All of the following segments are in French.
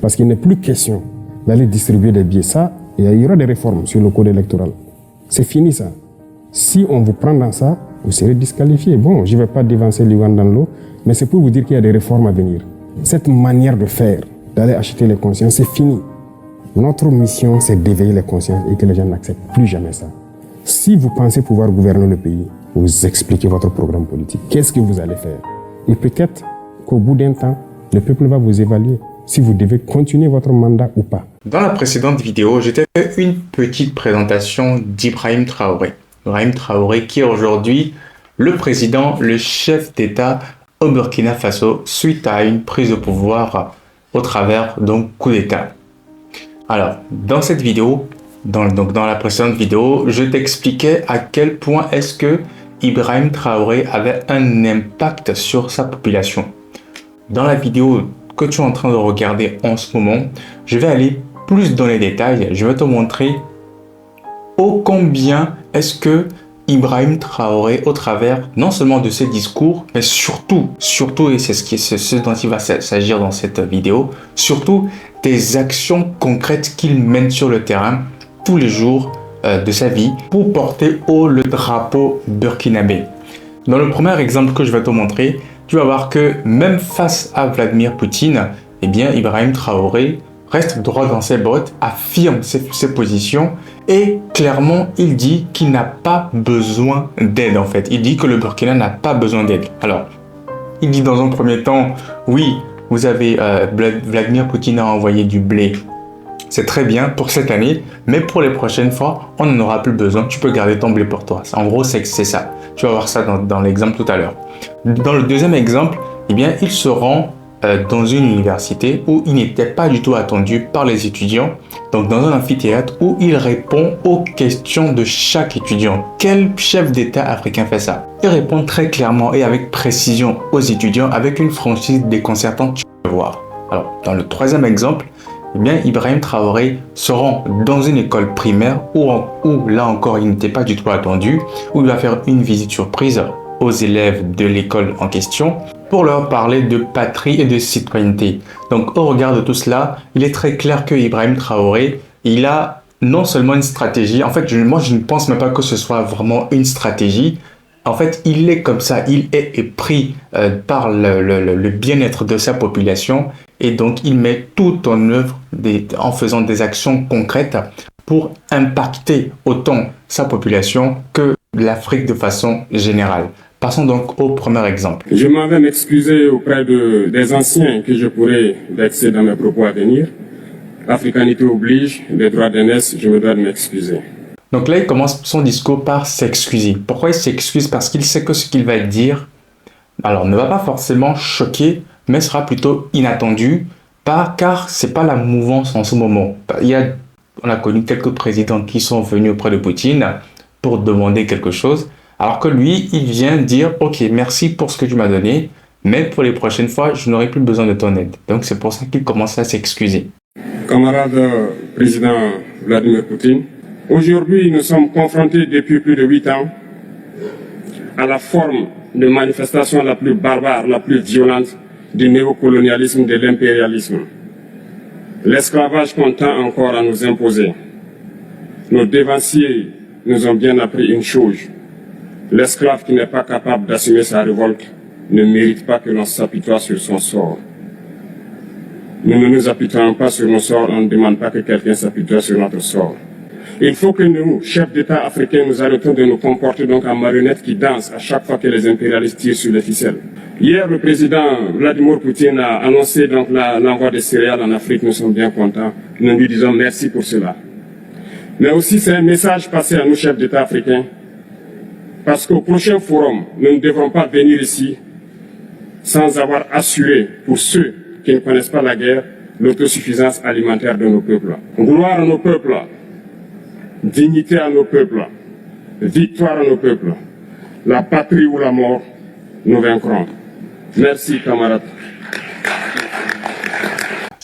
Parce qu'il n'est plus question d'aller distribuer des billets. Ça, il y aura des réformes sur le code électoral. C'est fini ça. Si on vous prend dans ça, vous serez disqualifié. Bon, je ne vais pas dévancer l'Ouganda dans l'eau, mais c'est pour vous dire qu'il y a des réformes à venir. Cette manière de faire, d'aller acheter les consciences, c'est fini. Notre mission, c'est d'éveiller les consciences et que les gens n'acceptent plus jamais ça. Si vous pensez pouvoir gouverner le pays, vous expliquez votre programme politique. Qu'est-ce que vous allez faire? Et peut-être qu'au bout d'un temps, le peuple va vous évaluer si vous devez continuer votre mandat ou pas. Dans la précédente vidéo, j'ai fait une petite présentation d'Ibrahim Traoré. Ibrahim Traoré qui est aujourd'hui le président, le chef d'État au Burkina Faso suite à une prise de pouvoir au travers d'un coup d'État. Alors, dans cette vidéo, dans la précédente vidéo, je t'expliquais à quel point est-ce que Ibrahim Traoré avait un impact sur sa population. Dans la vidéo que tu es en train de regarder en ce moment, je vais aller plus dans les détails. Je vais te montrer ô combien est-ce que Ibrahim Traoré, au travers non seulement de ses discours, mais surtout, et c'est ce dont il va s'agir dans cette vidéo, surtout des actions concrètes qu'il mène sur le terrain tous les jours de sa vie pour porter haut le drapeau burkinabé. Dans le premier exemple que je vais te montrer, tu vas voir que même face à Vladimir Poutine, eh bien, Ibrahim Traoré reste droit dans ses bottes, affirme ses positions et clairement, il dit qu'il n'a pas besoin d'aide en fait. Il dit que le Burkina n'a pas besoin d'aide. Alors, il dit dans un premier temps, oui, vous avez Vladimir Poutine a envoyé du blé. C'est très bien pour cette année, mais pour les prochaines fois, on n'en aura plus besoin. Tu peux garder ton blé pour toi. En gros, c'est ça. Tu vas voir ça dans l'exemple tout à l'heure. Dans le deuxième exemple, eh bien, il se rend dans une université où il n'était pas du tout attendu par les étudiants, donc dans un amphithéâtre où il répond aux questions de chaque étudiant. Quel chef d'État africain fait ça? Il répond très clairement et avec précision aux étudiants avec une franchise déconcertante, tu vas voir. Alors, dans le troisième exemple, eh bien, Ibrahim Traoré se rend dans une école primaire où là encore il n'était pas du tout attendu, où il va faire une visite surprise aux élèves de l'école en question pour leur parler de patrie et de citoyenneté. Donc au regard de tout cela, il est très clair que Ibrahim Traoré, il a non seulement une stratégie, en fait moi je ne pense même pas que ce soit vraiment une stratégie, en fait il est comme ça, il est pris par le bien-être de sa population et donc il met tout en œuvre en faisant des actions concrètes pour impacter autant sa population que l'Afrique de façon générale. Passons donc au premier exemple. Je m'en vais m'excuser auprès des anciens que je pourrais vexer dans mes propos à venir. L'africanité oblige, les droits d'aînesse, je me dois de m'excuser. Donc là, il commence son discours par s'excuser. Pourquoi il s'excuse? Parce qu'il sait que ce qu'il va dire, alors ne va pas forcément choquer, mais sera plutôt inattendu, car c'est pas la mouvance en ce moment. On a connu quelques présidents qui sont venus auprès de Poutine pour demander quelque chose, alors que lui, il vient dire « Ok, merci pour ce que tu m'as donné, mais pour les prochaines fois, je n'aurai plus besoin de ton aide. » Donc c'est pour ça qu'il commence à s'excuser. Camarade président Vladimir Poutine, aujourd'hui nous sommes confrontés depuis plus de 8 ans à la forme de manifestation la plus barbare, la plus violente du néocolonialisme, de l'impérialisme. L'esclavage qu'on tend encore à nous imposer. Nos dévanciers nous ont bien appris une chose. L'esclave qui n'est pas capable d'assumer sa révolte ne mérite pas que l'on s'apitoie sur son sort. Nous ne nous apitoyons pas sur nos sorts, on ne demande pas que quelqu'un s'apitoie sur notre sort. Il faut que nous, chefs d'État africains, nous arrêtons de nous comporter donc en marionnettes qui dansent à chaque fois que les impérialistes tirent sur les ficelles. Hier, le président Vladimir Poutine a annoncé donc l'envoi des céréales en Afrique. Nous sommes bien contents. Nous lui disons merci pour cela. Mais aussi, c'est un message passé à nous, chefs d'État africains, parce qu'au prochain forum, nous ne devrons pas venir ici sans avoir assuré, pour ceux qui ne connaissent pas la guerre, l'autosuffisance alimentaire de nos peuples. Gloire à nos peuples, dignité à nos peuples, victoire à nos peuples. La patrie ou la mort, nous vaincrons. Merci, camarades.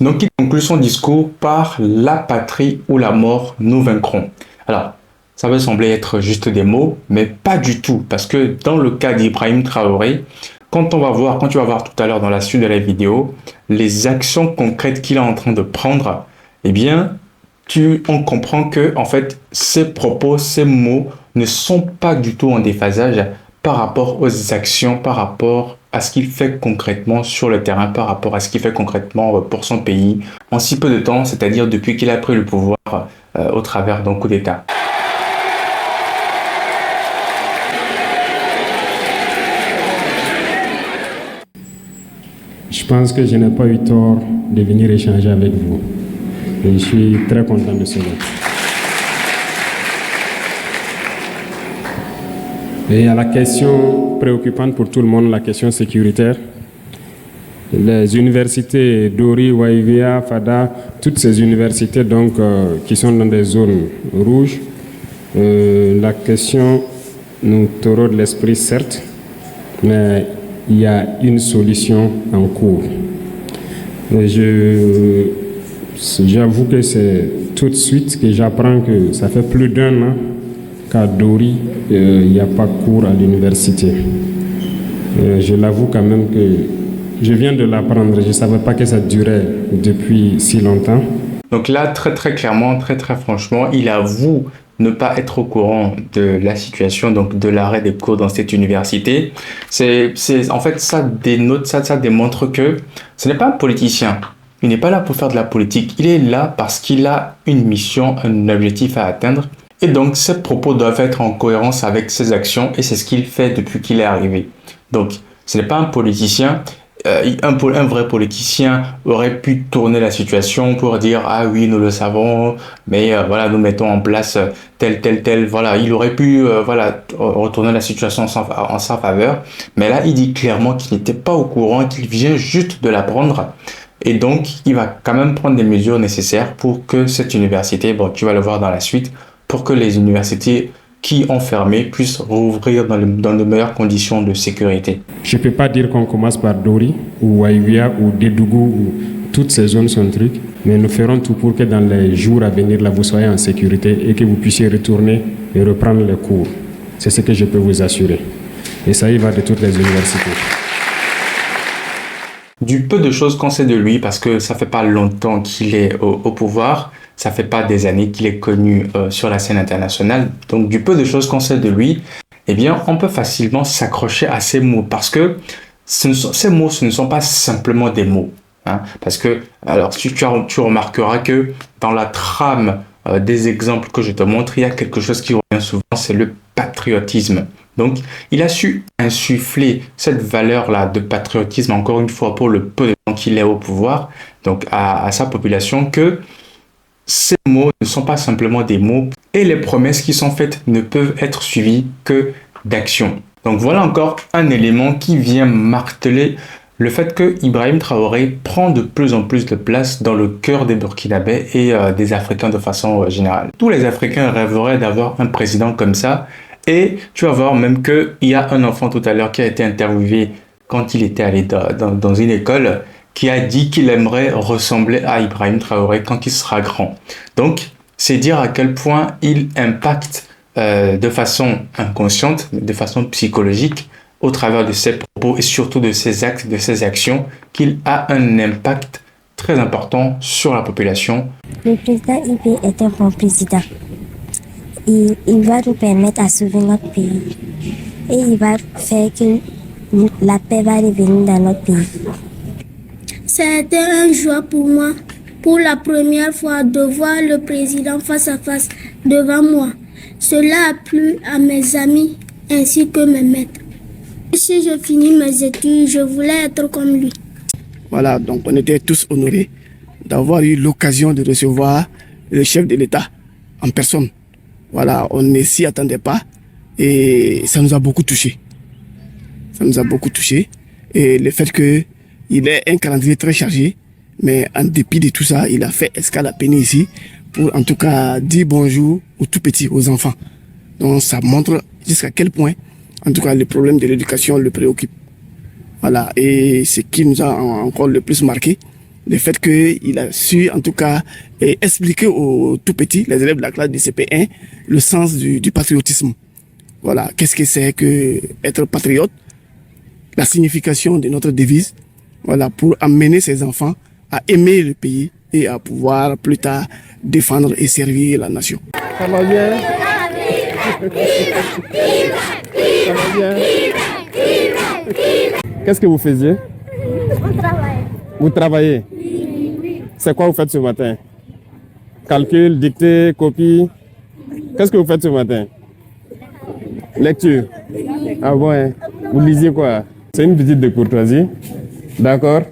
Donc il conclut son discours par « la patrie ou la mort, nous vaincrons ». Alors, ça peut sembler être juste des mots, mais pas du tout, parce que dans le cas d'Ibrahim Traoré, quand tu vas voir tout à l'heure dans la suite de la vidéo, les actions concrètes qu'il est en train de prendre, eh bien, on comprend que, en fait, ces propos, ces mots ne sont pas du tout en déphasage par rapport aux actions, par rapport à ce qu'il fait concrètement sur le terrain, par rapport à ce qu'il fait concrètement pour son pays en si peu de temps, c'est-à-dire depuis qu'il a pris le pouvoir au travers d'un coup d'État. Je pense que je n'ai pas eu tort de venir échanger avec vous. Et je suis très content de cela. Et à la question préoccupante pour tout le monde, la question sécuritaire, les universités Dori, Waivia, Fada, toutes ces universités donc, qui sont dans des zones rouges, la question nous taureau de l'esprit certes, mais il y a une solution en cours. J'avoue que c'est tout de suite que j'apprends que ça fait plus d'un an qu'à Dori, il n'y a pas cours à l'université. Je l'avoue quand même que je viens de l'apprendre. Je ne savais pas que ça durait depuis si longtemps. Donc là, très très clairement, très très franchement, il avoue ne pas être au courant de la situation, donc de l'arrêt des cours dans cette université. En fait, ça démontre que ce n'est pas un politicien. Il n'est pas là pour faire de la politique. Il est là parce qu'il a une mission, un objectif à atteindre. Et donc, ses propos doivent être en cohérence avec ses actions et c'est ce qu'il fait depuis qu'il est arrivé. Donc, ce n'est pas un politicien. Un vrai politicien aurait pu tourner la situation pour dire « Ah oui, nous le savons, mais voilà, nous mettons en place tel. » Voilà, il aurait pu retourner la situation en sa faveur. Mais là, il dit clairement qu'il n'était pas au courant, qu'il vient juste de l'apprendre. Et donc, il va quand même prendre des mesures nécessaires pour que cette université, bon, tu vas le voir dans la suite, pour que les universités qui ont fermé puissent rouvrir dans de meilleures conditions de sécurité. Je ne peux pas dire qu'on commence par Dori ou Waivia ou Dédougou ou toutes ces zones sont trucs, mais nous ferons tout pour que dans les jours à venir, là, vous soyez en sécurité et que vous puissiez retourner et reprendre les cours. C'est ce que je peux vous assurer. Et ça y va de toutes les universités. Du peu de choses qu'on sait de lui, parce que ça fait pas longtemps qu'il est au pouvoir, ça fait pas des années qu'il est connu sur la scène internationale, donc du peu de choses qu'on sait de lui, eh bien, on peut facilement s'accrocher à ces mots, parce que ces mots, ce ne sont pas simplement des mots, hein, parce que, alors, tu remarqueras que dans la trame des exemples que je te montre, il y a quelque chose qui revient souvent, c'est le patriotisme. Donc, il a su insuffler cette valeur-là de patriotisme, encore une fois, pour le peu de temps qu'il est au pouvoir, donc à sa population, que ces mots ne sont pas simplement des mots et les promesses qui sont faites ne peuvent être suivies que d'actions. Donc, voilà encore un élément qui vient marteler le fait que Ibrahim Traoré prend de plus en plus de place dans le cœur des Burkinabés et des Africains de façon générale. Tous les Africains rêveraient d'avoir un président comme ça. Et tu vas voir même qu'il y a un enfant tout à l'heure qui a été interviewé quand il était allé dans une école, qui a dit qu'il aimerait ressembler à Ibrahim Traoré quand il sera grand. Donc, c'est dire à quel point il impacte de façon inconsciente, de façon psychologique, au travers de ses propos et surtout de ses actes, de ses actions, qu'il a un impact très important sur la population. Le président Ibé est un bon président. Il va nous permettre à sauver notre pays. Et il va faire que la paix va revenir dans notre pays. C'était un joie pour moi, pour la première fois, de voir le président face à face devant moi. Cela a plu à mes amis ainsi que mes maîtres. Si je finis mes études, je voulais être comme lui. Voilà, donc on était tous honorés d'avoir eu l'occasion de recevoir le chef de l'État en personne. Voilà, on ne s'y attendait pas et ça nous a beaucoup touchés. Ça nous a beaucoup touchés. Et le fait qu'il ait un calendrier très chargé, mais en dépit de tout ça, il a fait escale à Péné ici pour en tout cas dire bonjour aux tout petits, aux enfants. Donc ça montre jusqu'à quel point, en tout cas, le problème de l'éducation le préoccupe. Voilà, et ce qui nous a encore le plus marqué, le fait qu'il a su, en tout cas, expliquer aux tout petits, les élèves de la classe du CP1, le sens du patriotisme. Voilà, qu'est-ce que c'est que être patriote? la signification de notre devise, voilà, pour amener ces enfants à aimer le pays et à pouvoir plus tard défendre et servir la nation. Ça va bien? Ça va bien? Qu'est-ce que vous faisiez? On travaille. Vous travaillez? C'est quoi vous faites ce matin? Calcul, dictée, copie. Qu'est-ce que vous faites ce matin? Lecture. Ah bon, hein? Vous lisez quoi? C'est une visite de courtoisie. D'accord?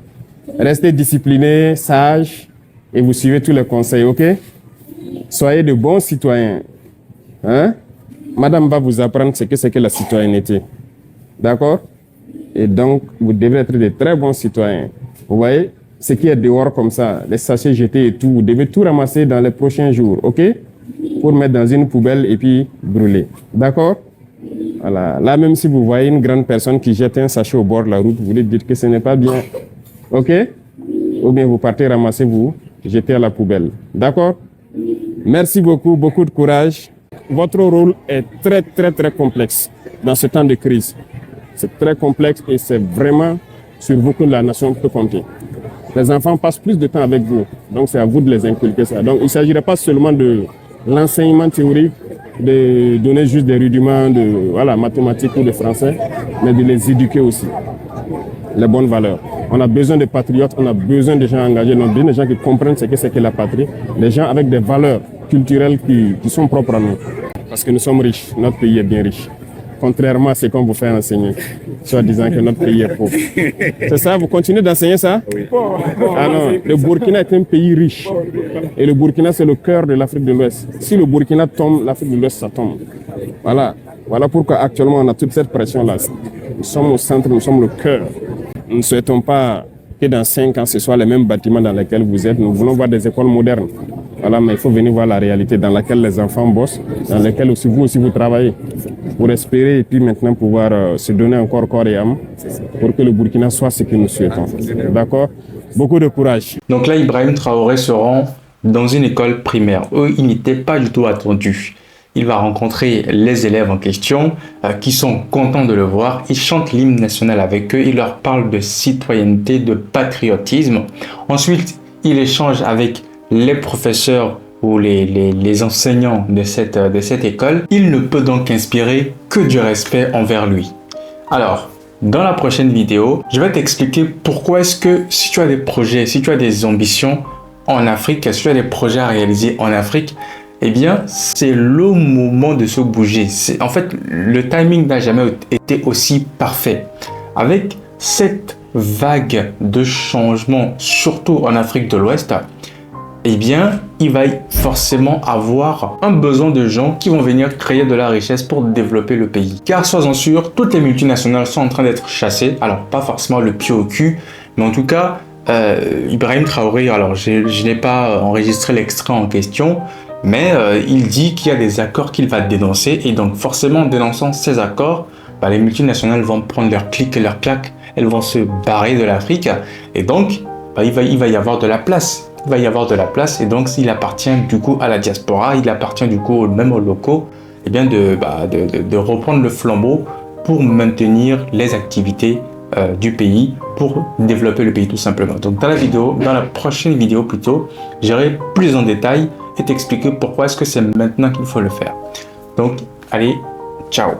Restez discipliné, sage et vous suivez tous les conseils, ok? Soyez de bons citoyens. Hein? Madame va vous apprendre ce que c'est que la citoyenneté. D'accord? Et donc, vous devez être de très bons citoyens. Vous voyez? Ce qui est dehors comme ça, les sachets jetés et tout, vous devez tout ramasser dans les prochains jours, ok? Pour mettre dans une poubelle et puis brûler. D'accord? Voilà. Là, même si vous voyez une grande personne qui jette un sachet au bord de la route, vous lui dites que ce n'est pas bien. Ok? Ou bien vous partez ramasser, vous jetez à la poubelle. D'accord? Merci beaucoup, beaucoup de courage. Votre rôle est très, très, très complexe dans ce temps de crise. C'est très complexe et c'est vraiment sur vous que la nation peut compter. Les enfants passent plus de temps avec vous, donc c'est à vous de les inculquer ça. Donc il ne s'agirait pas seulement de l'enseignement théorique, de donner juste des rudiments de mathématiques ou de français, mais de les éduquer aussi, les bonnes valeurs. On a besoin de patriotes, on a besoin de gens engagés, on a besoin de gens qui comprennent ce que c'est que la patrie, des gens avec des valeurs culturelles qui sont propres à nous. Parce que nous sommes riches, notre pays est bien riche. Contrairement à ce qu'on vous fait enseigner, soit disant que notre pays est pauvre. C'est ça, vous continuez d'enseigner ça? Oui. Ah non, le Burkina est un pays riche. Et le Burkina, c'est le cœur de l'Afrique de l'Ouest. Si le Burkina tombe, l'Afrique de l'Ouest, ça tombe. Voilà. Voilà pourquoi actuellement on a toute cette pression-là. Nous sommes au centre, nous sommes le cœur. Nous ne souhaitons pas que dans 5 ans, ce soit les mêmes bâtiments dans lesquels vous êtes. Nous voulons voir des écoles modernes. Voilà, mais il faut venir voir la réalité dans laquelle les enfants bossent, dans laquelle aussi vous travaillez, pour espérer et puis maintenant pouvoir se donner encore corps et âme pour que le Burkina soit ce que nous souhaitons. D'accord? Beaucoup de courage. Donc là, Ibrahim Traoré se rend dans une école primaire où il n'était pas du tout attendu. Il va rencontrer les élèves en question qui sont contents de le voir. Il chante l'hymne national avec eux. Il leur parle de citoyenneté, de patriotisme. Ensuite, il échange avec les professeurs ou les enseignants de cette école. Il ne peut donc inspirer que du respect envers lui. Alors, dans la prochaine vidéo, je vais t'expliquer pourquoi est-ce que si tu as des projets, si tu as des ambitions en Afrique, si tu as des projets à réaliser en Afrique, eh bien, c'est le moment de se bouger. En fait, le timing n'a jamais été aussi parfait. Avec cette vague de changement, surtout en Afrique de l'Ouest, eh bien, il va forcément avoir un besoin de gens qui vont venir créer de la richesse pour développer le pays. Car sois-en sûr, toutes les multinationales sont en train d'être chassées. Alors, pas forcément le pied au cul, mais en tout cas, Ibrahim Traoré, alors je n'ai pas enregistré l'extrait en question, mais il dit qu'il y a des accords qu'il va dénoncer. Et donc, forcément, en dénonçant ces accords, les multinationales vont prendre leur clic et leur claque. Elles vont se barrer de l'Afrique. Et donc, il va y avoir de la place. Il va y avoir de la place et donc il appartient du coup à la diaspora, il appartient du coup même aux locaux, et bien de reprendre le flambeau pour maintenir les activités du pays, pour développer le pays tout simplement. Donc dans la prochaine vidéo plutôt, j'irai plus en détail et t'expliquer pourquoi est-ce que c'est maintenant qu'il faut le faire. Donc allez, ciao!